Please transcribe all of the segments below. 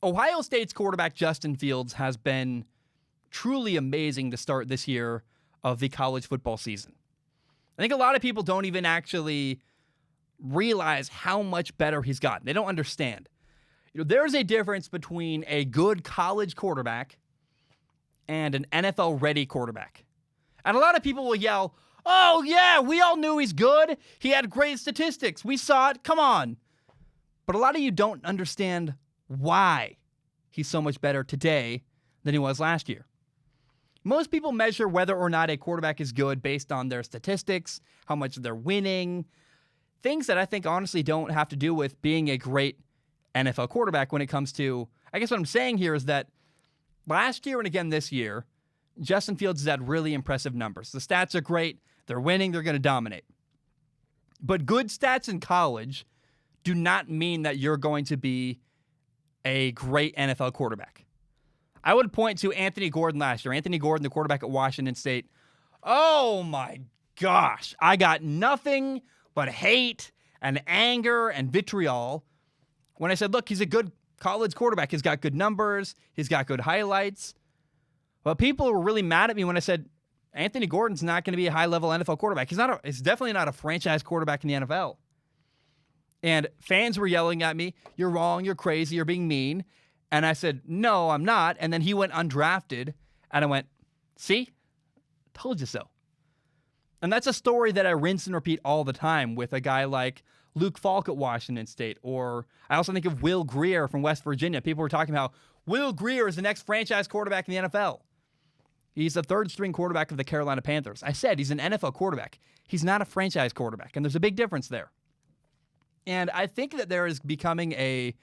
Ohio State's quarterback Justin Fields has been truly amazing to start this year of the college football season. I think a lot of people don't even actually realize how much better he's gotten. They don't understand. There's a difference between a good college quarterback and an NFL-ready quarterback. And a lot of people will yell, "Oh, yeah, we all knew he's good. He had great statistics. We saw it. Come on." But a lot of you don't understand why he's so much better today than he was last year. Most people measure whether or not a quarterback is good based on their statistics, how much they're winning, things that I think honestly don't have to do with being a great NFL quarterback when it comes to, I guess what I'm saying here is that last year and again this year, Justin Fields has had really impressive numbers. The stats are great. They're winning. They're going to dominate. But good stats in college do not mean that you're going to be a great NFL quarterback. I would point to Anthony Gordon last year. Anthony Gordon, the quarterback at Washington State. Oh my gosh. I got nothing but hate and anger and vitriol when I said, look, he's a good college quarterback. He's got good numbers. He's got good highlights. But people were really mad at me when I said, Anthony Gordon's not going to be a high-level NFL quarterback. He's definitely not a franchise quarterback in the NFL. And fans were yelling at me, "You're wrong, you're crazy, you're being mean." And I said, "No, I'm not." And then he went undrafted, and I went, "See? Told you so." And that's a story that I rinse and repeat all the time with a guy like Luke Falk at Washington State. Or I also think of Will Grier from West Virginia. People were talking about Will Grier is the next franchise quarterback in the NFL. He's the third-string quarterback of the Carolina Panthers. I said he's an NFL quarterback. He's not a franchise quarterback, and there's a big difference there. And I think that there's a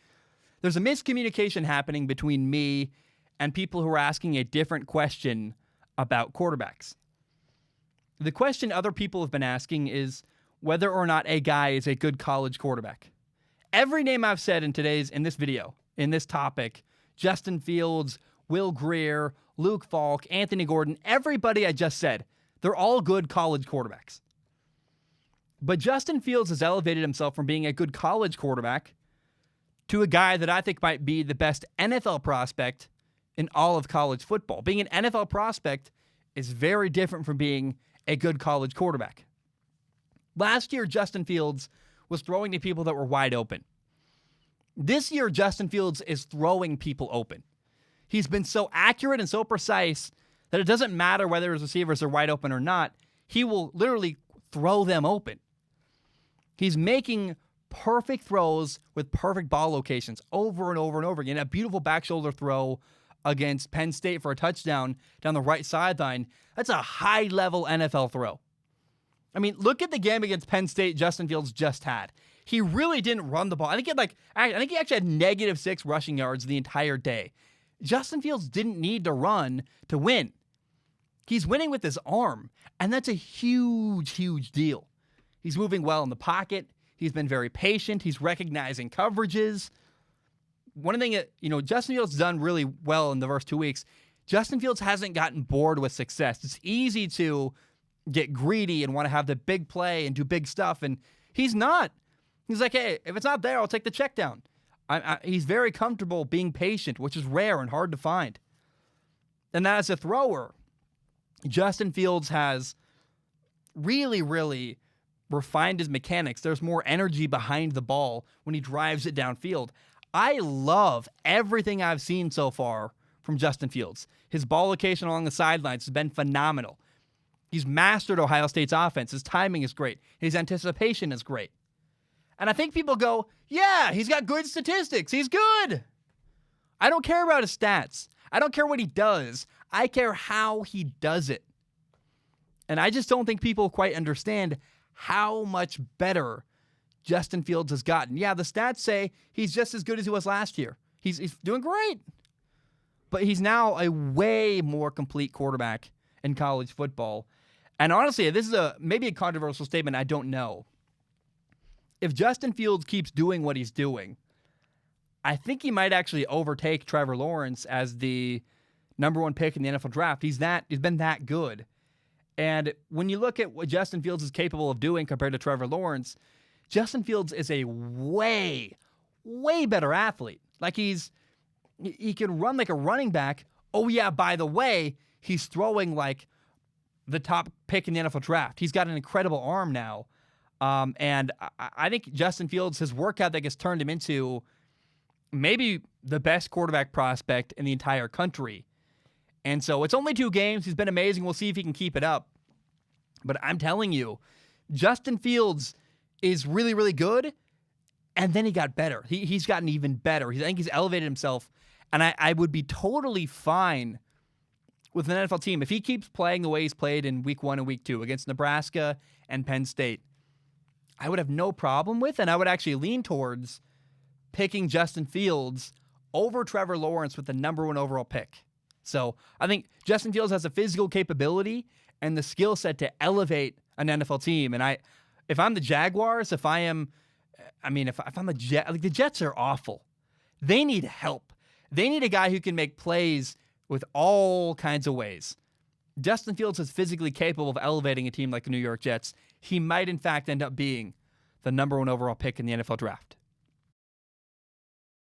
miscommunication happening between me and people who are asking a different question about quarterbacks. The question other people have been asking is whether or not a guy is a good college quarterback. Every name I've said in this video, in this topic, Justin Fields, Will Grier, Luke Falk, Anthony Gordon, everybody I just said, they're all good college quarterbacks. But Justin Fields has elevated himself from being a good college quarterback to a guy that I think might be the best NFL prospect in all of college football. Being an NFL prospect is very different from being a good college quarterback. Last year, Justin Fields was throwing to people that were wide open. This year, Justin Fields is throwing people open. He's been so accurate and so precise that it doesn't matter whether his receivers are wide open or not. He will literally throw them open. He's making perfect throws with perfect ball locations over and over and over again. A beautiful back shoulder throw against Penn State for a touchdown down the right sideline. That's a high-level NFL throw. I mean, look at the game against Penn State Justin Fields just had. He really didn't run the ball. I think he actually had -6 rushing yards the entire day. Justin Fields didn't need to run to win. He's winning with his arm, and that's a huge, huge deal. He's moving well in the pocket. He's been very patient. He's recognizing coverages. One thing that, Justin Fields has done really well in the first 2 weeks, Justin Fields hasn't gotten bored with success. It's easy to get greedy and want to have the big play and do big stuff, and he's not. He's like, hey, if it's not there, I'll take the check down. He's very comfortable being patient, which is rare and hard to find. And as a thrower, Justin Fields has really, really refined his mechanics. There's more energy behind the ball when he drives it downfield. I love everything I've seen so far from Justin Fields. His ball location along the sidelines has been phenomenal. He's mastered Ohio State's offense. His timing is great. His anticipation is great. And I think people go, yeah, he's got good statistics. He's good. I don't care about his stats. I don't care what he does. I care how he does it. And I just don't think people quite understand how much better Justin Fields has gotten. Yeah, the stats say he's just as good as he was last year. He's doing great. But he's now a way more complete quarterback in college football. And honestly, this is maybe a controversial statement. I don't know. If Justin Fields keeps doing what he's doing, I think he might actually overtake Trevor Lawrence as the number one pick in the NFL draft. He's been that good. And when you look at what Justin Fields is capable of doing compared to Trevor Lawrence, Justin Fields is a way, way better athlete. Like he's He can run like a running back. Oh, yeah, by the way, he's throwing like the top pick in the NFL draft. He's got an incredible arm now. And I think Justin Fields, his work ethic has turned him into maybe the best quarterback prospect in the entire country. And so it's only 2 games. He's been amazing. We'll see if he can keep it up. But I'm telling you, Justin Fields is really, really good. And then he got better. He's gotten even better. I think he's elevated himself. And I would be totally fine with an NFL team if he keeps playing the way he's played in week 1 and week 2 against Nebraska and Penn State. I would have no problem with, and I would actually lean towards picking Justin Fields over Trevor Lawrence with the number 1 overall pick. So I think Justin Fields has the physical capability and the skill set to elevate an NFL team. And if I'm the Jaguars, if I'm the Jets, like the Jets are awful. They need help. They need a guy who can make plays with all kinds of ways. Justin Fields is physically capable of elevating a team like the New York Jets. He might, in fact, end up being the number 1 overall pick in the NFL draft.